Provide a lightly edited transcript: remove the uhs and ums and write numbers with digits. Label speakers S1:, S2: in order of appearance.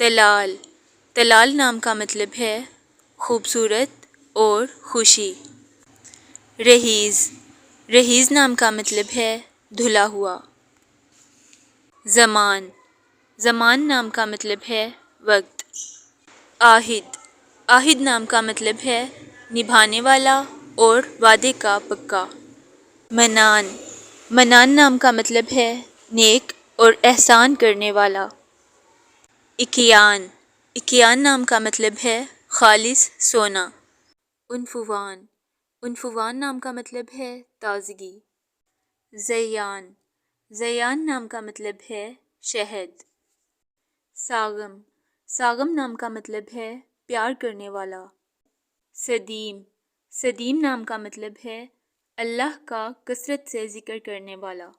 S1: طلال، طلال نام کا مطلب ہے خوبصورت اور خوشی۔ رہیز، رہیز نام کا مطلب ہے دھلا ہوا۔ زمان، زمان نام کا مطلب ہے وقت۔ عاہد، عاہد نام کا مطلب ہے نبھانے والا اور وعدے کا پکا۔ منان، منان نام کا مطلب ہے نیک اور احسان کرنے والا۔ اکیان، اکیان نام کا مطلب ہے خالص سونا۔ عنفوان، عنفوان نام کا مطلب ہے تازگی۔ زیان، زیان نام کا مطلب ہے شہد۔ ساغم، ساغم نام کا مطلب ہے پیار کرنے والا۔ سدیم، سدیم نام کا مطلب ہے اللہ کا کثرت سے ذکر کرنے والا۔